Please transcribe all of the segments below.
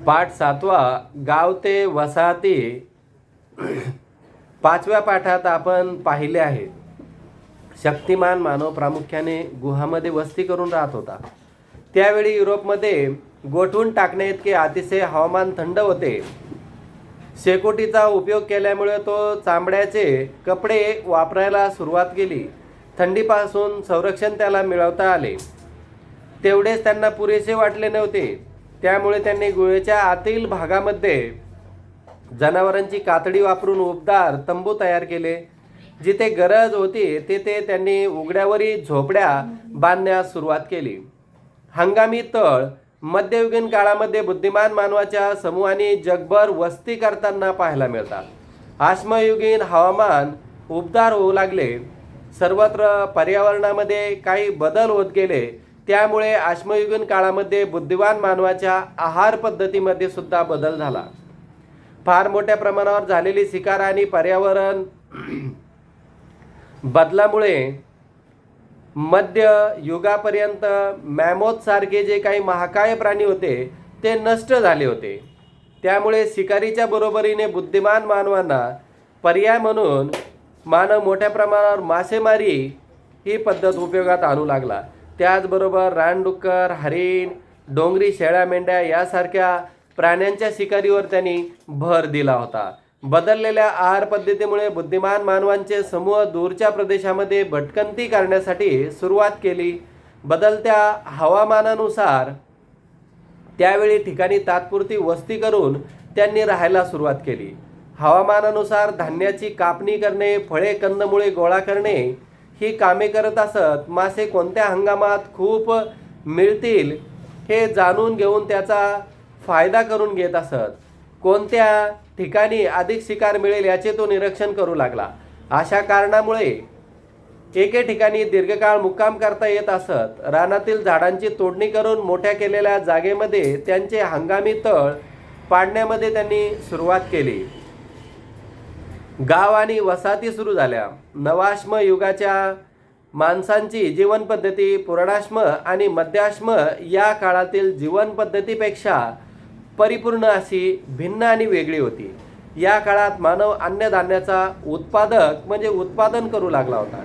पाठ 7वा गाव ते वसाहती. 5व्या पाठात आपण पाहिले आहे शक्तिमान मानव प्रामुख्याने गुहामध्ये वस्ती करून राहत होता. त्यावेळी युरोपमध्ये गोठवून टाकण्याइतके अतिशय हवामान थंड होते. शेकोटीचा उपयोग केल्यामुळे तो चामड्याचे कपडे वापरायला सुरुवात केली. थंडीपासून संरक्षण त्याला मिळवता आले. तेवढेच त्यांना पुरेसे वाटले नव्हते. त्यामुळे त्यांनी गुहेच्या आतील भागामध्ये जनावरांची कातडी वापरून उबदार तंबू तयार केले. जिथे गरज होती तिथे त्यांनी उघड्यावरील झोपड्या बांधण्यास सुरुवात केली. हंगामी तळ मध्ययुगीन काळामध्ये बुद्धिमान मानवाच्या समूहाने जगभर वस्ती करताना पाहायला मिळतात. अश्मयुगीन हवामान उबदार होऊ लागले. सर्वत्र पर्यावरणामध्ये काही बदल होत गेले. त्यामुळे अश्मयुगीन काळामध्ये बुद्धिमान मानवाच्या आहार पद्धतीमध्ये सुद्धा बदल झाला. फार मोठ्या प्रमाणावर झालेली शिकार आणि पर्यावरण बदलामुळे मध्य युगापर्यंत मॅमोथ सारखे जे काही महाकाय प्राणी होते ते नष्ट झाले होते. त्यामुळे शिकारीच्या बरोबरीने बुद्धिमान मानवांना पर्याय म्हणून मानव मोठ्या प्रमाणावर मासेमारी ही पद्धत उपयोगात आणू लागला. त्याचबरोबर रानडुक्कर, हरिण, डोंगरी शेळ्या, मेंढ्या यासारख्या प्राण्यांच्या शिकारीवर त्यांनी भर दिला होता. बदललेल्या आहार पद्धतीमुळे बुद्धिमान मानवांचे समूह दूरच्या प्रदेशामध्ये भटकंती करण्यासाठी सुरुवात केली. बदलत्या हवामानानुसार त्यावेळी ठिकाणी तात्पुरती वस्ती करून त्यांनी राहायला सुरुवात केली. हवामानानुसार धान्याची कापणी करणे, फळे कंदमुळे गोळा करणे ही कामे करत असत. मासे कोणत्या हंगामात खूप मिळतील हे जाणून घेऊन त्याचा फायदा करून घेत असत. कोणत्या ठिकाणी अधिक शिकार मिळेल याचे तो निरीक्षण करू लागला. अशा कारणामुळे एके ठिकाणी दीर्घकाळ मुक्काम करता येत असत. रानातील झाडांची तोडणी करून मोठ्या केलेल्या जागेमध्ये त्यांचे हंगामी तळ पाडण्यामध्ये त्यांनी सुरुवात केली. गाव आणि वसाहती सुरू झाल्या. नवाश्म युगाच्या माणसांची जीवन पद्धती पुराणाश्म आणि मध्याश्म या काळातील जीवन पद्धतीपेक्षा परिपूर्ण अशी भिन्न आणि वेगळी होती. या काळात मानव अन्नधान्याचा उत्पादक म्हणजे उत्पादन करू लागला होता.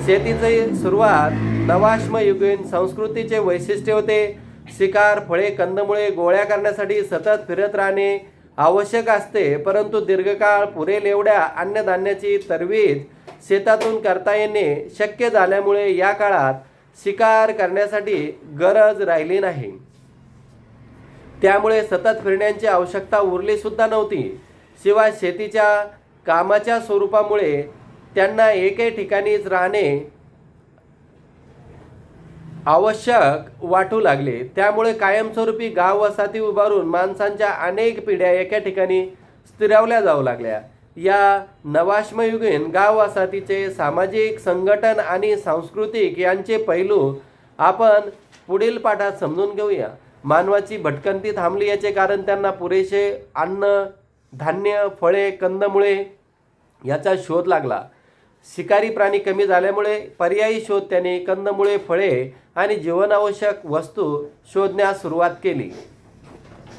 शेतीची सुरुवात नवाश्मयुगीन संस्कृतीचे वैशिष्ट्य होते. शिकार, फळे, कंदमुळे गोळ्या करण्यासाठी सतत फिरत राहणे आवश्यक असते. परंतु दीर्घकाळ पुरेल एवढ्या अन्नधान्याची तरवीज शेतातून करता येणे शक्य झाल्यामुळे या काळात शिकार करण्यासाठी गरज राहिली नाही. त्यामुळे सतत फिरण्याची आवश्यकता उरली सुद्धा नव्हती. शिवाय शेतीच्या कामाच्या स्वरूपामुळे त्यांना एके ठिकाणीच राहणे आवश्यक वाटू लागले. त्यामुळे कायमस्वरूपी गाव वसाहती उभारून माणसांच्या अनेक पिढ्या एका ठिकाणी स्थिरावल्या जाऊ लागल्या. या नवाश्मयुगीन गाव वसाहतीचे सामाजिक, संघटन आणि सांस्कृतिक यांचे पैलू आपण पुढील पाठात समजून घेऊया. मानवाची भटकंती थांबली याचे कारण त्यांना पुरेसे अन्न, धान्य, फळे, कंदमुळे याचा शोध लागला. शिकारी प्राणी कमी झाल्यामुळे पर्यायी शोध त्यांनी कंदमुळे, फळे आणि जीवनावश्यक वस्तू शोधण्यास सुरुवात केली.